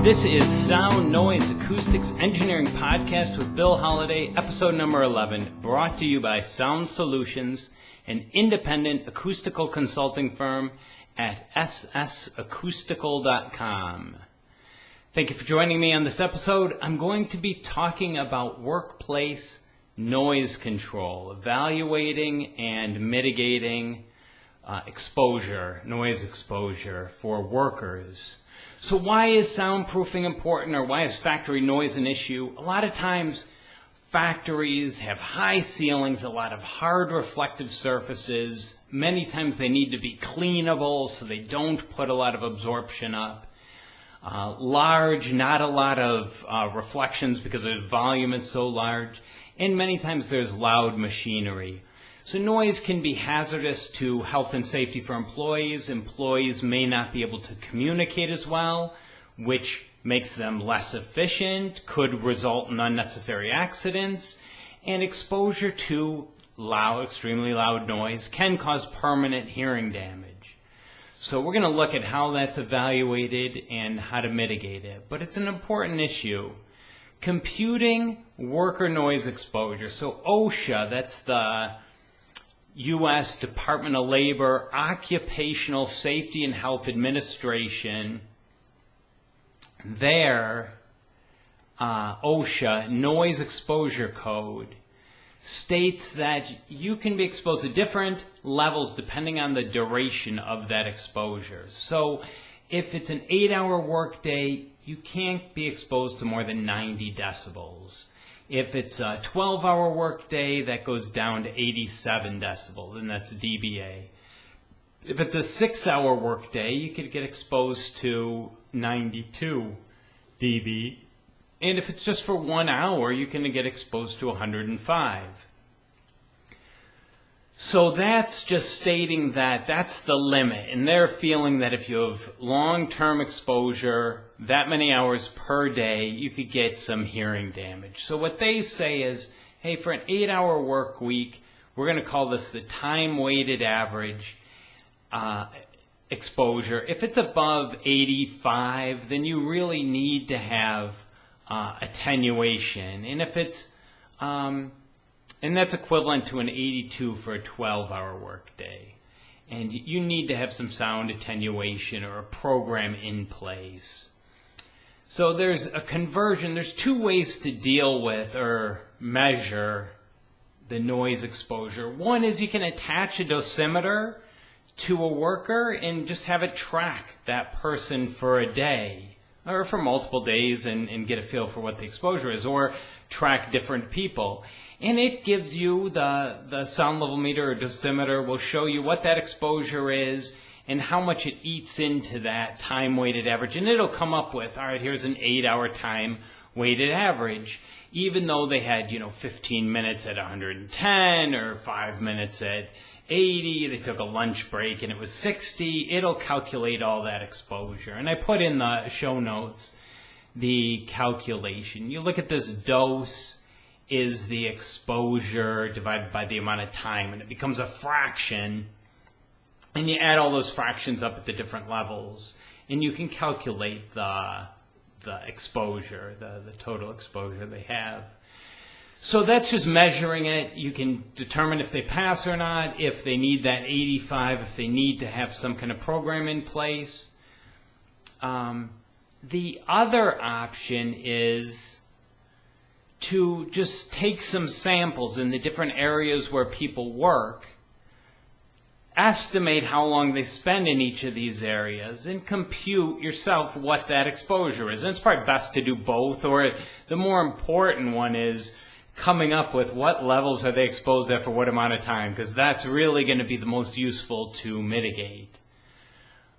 This is Sound, Noise, Acoustics, Engineering Podcast with Bill Holliday, episode number 11, brought to you by Sound Solutions, an independent acoustical consulting firm at ssacoustical.com. Thank you for joining me on this episode. I'm going to be talking about workplace noise control, evaluating and mitigating noise exposure for workers. So why is soundproofing important, or why is factory noise an issue? A lot of times factories have high ceilings, a lot of hard reflective surfaces. Many times they need to be cleanable so they don't put a lot of absorption up. Large, not a lot of reflections because the volume is so large. And many times there's loud machinery. So noise can be hazardous to health and safety for employees. Employees may not be able to communicate as well, which makes them less efficient, could result in unnecessary accidents, and exposure to extremely loud noise can cause permanent hearing damage. So we're going to look at how that's evaluated and how to mitigate it. But it's an important issue. Computing worker noise exposure. So OSHA, that's the U.S. Department of Labor Occupational Safety and Health Administration, their OSHA noise exposure code states that you can be exposed to different levels depending on the duration of that exposure. So if it's an 8-hour workday, you can't be exposed to more than 90 decibels. If it's a 12-hour workday, that goes down to 87 decibels, and that's dBA. If it's a 6-hour workday, you could get exposed to 92 dB. And if it's just for 1 hour, you can get exposed to 105. So that's just stating that that's the limit. And they're feeling that if you have long-term exposure, that many hours per day, you could get some hearing damage. So what they say is, hey, for an 8-hour work week, we're going to call this the time-weighted average exposure. If it's above 85, then you really need to have attenuation. And if it's and that's equivalent to an 82 for a 12-hour workday. And you need to have some sound attenuation or a program in place. So there's a conversion. There's two ways to deal with or measure the noise exposure. One is you can attach a dosimeter to a worker and just have it track that person for a day or for multiple days and get a feel for what the exposure is, or track different people. And it gives you the sound level meter or dosimeter will show you what that exposure is and how much it eats into that time-weighted average. And it'll come up with, all right, here's an 8-hour time-weighted average. Even though they had, 15 minutes at 110 or 5 minutes at 80, they took a lunch break and it was 60, it'll calculate all that exposure. And I put in the show notes the calculation. You look at this dose is the exposure divided by the amount of time, and it becomes a fraction. And you add all those fractions up at the different levels, and you can calculate the exposure, the total exposure they have. So that's just measuring it. You can determine if they pass or not, if they need that 85, if they need to have some kind of program in place. The other option is to just take some samples in the different areas where people work, estimate how long they spend in each of these areas, and compute yourself what that exposure is. And it's probably best to do both, or the more important one is coming up with what levels are they exposed at for what amount of time, because that's really going to be the most useful to mitigate.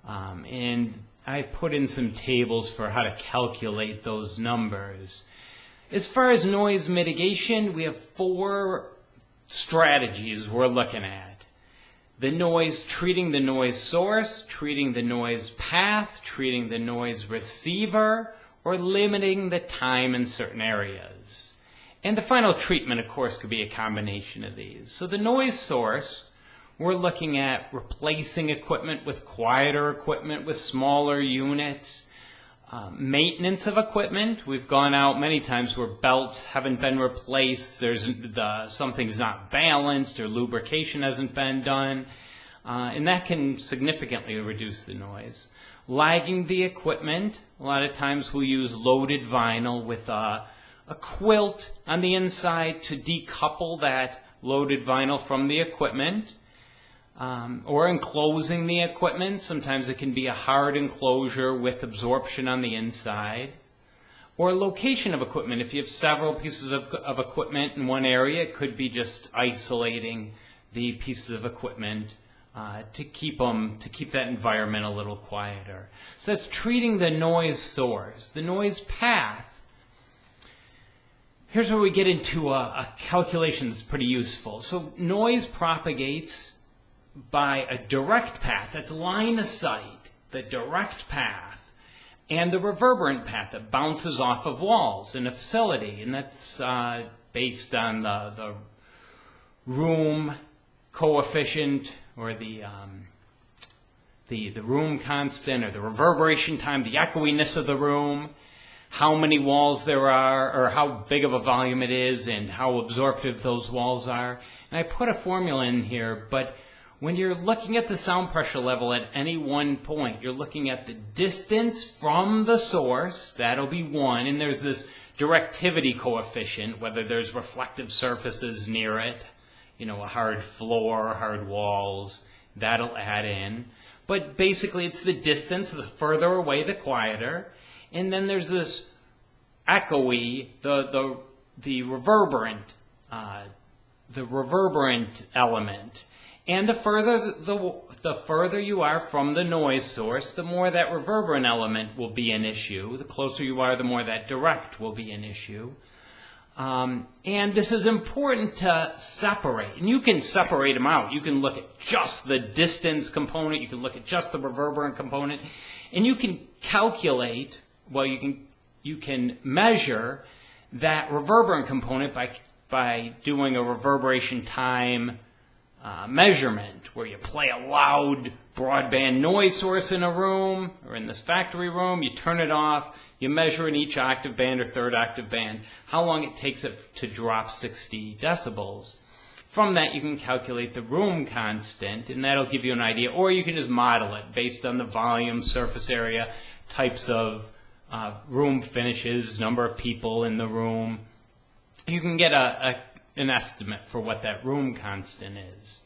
And I put in some tables for how to calculate those numbers. As far as noise mitigation, we have 4 strategies we're looking at. Treating the noise source, treating the noise path, treating the noise receiver, or limiting the time in certain areas. And the final treatment, of course, could be a combination of these. So the noise source, we're looking at replacing equipment with quieter equipment, with smaller units, Maintenance of equipment. We've gone out many times where belts haven't been replaced, something's not balanced, or lubrication hasn't been done, and that can significantly reduce the noise. Lagging the equipment. A lot of times we'll use loaded vinyl with a quilt on the inside to decouple that loaded vinyl from the equipment. Or enclosing the equipment. Sometimes it can be a hard enclosure with absorption on the inside. Or location of equipment. If you have several pieces of equipment in one area, it could be just isolating the pieces of equipment to keep that environment a little quieter. So that's treating the noise source. The noise path. Here's where we get into a calculation that's pretty useful. So noise propagates by a direct path, that's line of sight, the direct path, and the reverberant path that bounces off of walls in a facility, and that's based on the room coefficient, or the room constant, or the reverberation time, the echoiness of the room, how many walls there are, or how big of a volume it is, and how absorptive those walls are. And I put a formula in here, but when you're looking at the sound pressure level at any one point, you're looking at the distance from the source, that'll be 1, and there's this directivity coefficient, whether there's reflective surfaces near it, a hard floor, hard walls, that'll add in. But basically it's the distance, the further away the quieter, and then there's this echoey, the reverberant element. And the further you are from the noise source, the more that reverberant element will be an issue. The closer you are, the more that direct will be an issue. And this is important to separate. And you can separate them out. You can look at just the distance component. You can look at just the reverberant component. And you can calculate, you can measure that reverberant component by doing a reverberation time measurement, where you play a loud broadband noise source in a room, or in this factory room, you turn it off, you measure in each octave band or third octave band how long it takes it to drop 60 decibels. From that you can calculate the room constant, and that'll give you an idea, or you can just model it based on the volume, surface area, types of room finishes, number of people in the room. You can get an estimate for what that room constant is.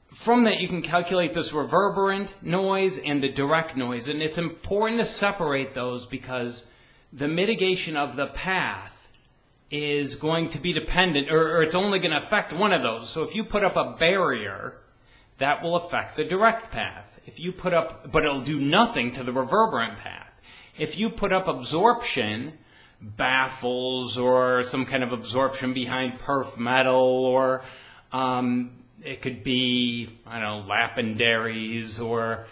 From that you can calculate this reverberant noise and the direct noise, and it's important to separate those because the mitigation of the path is going to be dependent, or it's only going to affect one of those. So if you put up a barrier, that will affect the direct path. But it'll do nothing to the reverberant path. If you put up absorption, baffles, or some kind of absorption behind perf metal, or it could be, lapidaries, or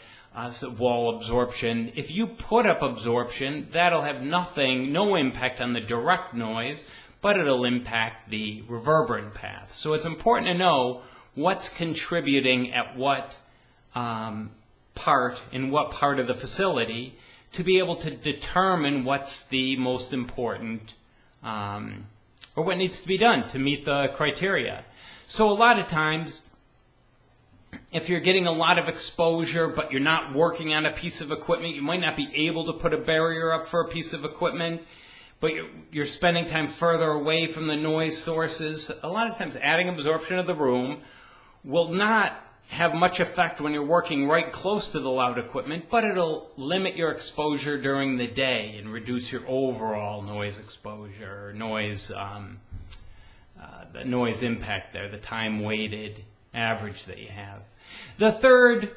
wall absorption. If you put up absorption, that'll have no impact on the direct noise, but it'll impact the reverberant path. So it's important to know what's contributing at what part, in what part of the facility, to be able to determine what's the most important, or what needs to be done to meet the criteria. So a lot of times, if you're getting a lot of exposure, but you're not working on a piece of equipment, you might not be able to put a barrier up for a piece of equipment, but you're spending time further away from the noise sources. A lot of times adding absorption of the room will not have much effect when you're working right close to the loud equipment, but it'll limit your exposure during the day and reduce your overall noise exposure, the noise impact there, the time-weighted average that you have. The third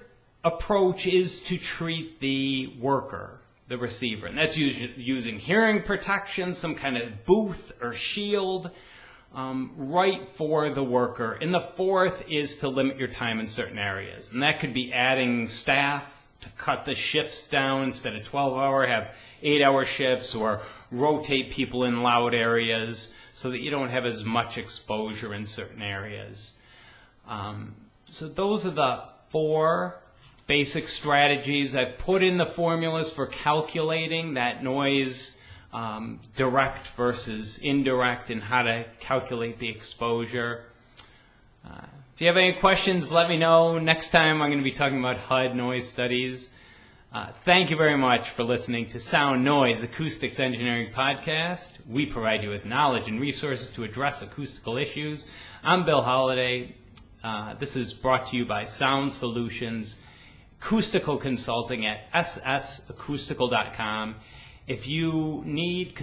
approach is to treat the worker, the receiver, and that's using hearing protection, some kind of booth or shield, right for the worker. And the fourth is to limit your time in certain areas. And that could be adding staff to cut the shifts down. Instead of 12-hour, have 8-hour shifts, or rotate people in loud areas so that you don't have as much exposure in certain areas. So those are the 4 basic strategies. I've put in the formulas for calculating that noise, direct versus indirect, and how to calculate the exposure. If you have any questions, let me know. Next time I'm going to be talking about HUD noise studies. Thank you very much for listening to Sound Noise Acoustics Engineering Podcast. We provide you with knowledge and resources to address acoustical issues. I'm Bill Holliday. This is brought to you by Sound Solutions Acoustical Consulting at ssacoustical.com. If you need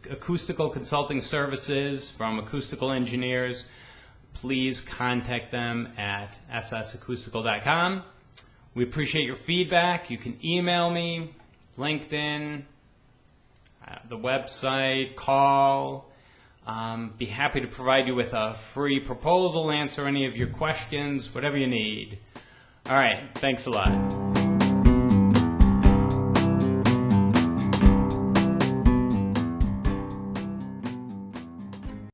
acoustical consulting services from acoustical engineers, please contact them at ssacoustical.com. We appreciate your feedback. You can email me, LinkedIn, the website, call. Be happy to provide you with a free proposal, answer any of your questions, whatever you need. All right, thanks a lot.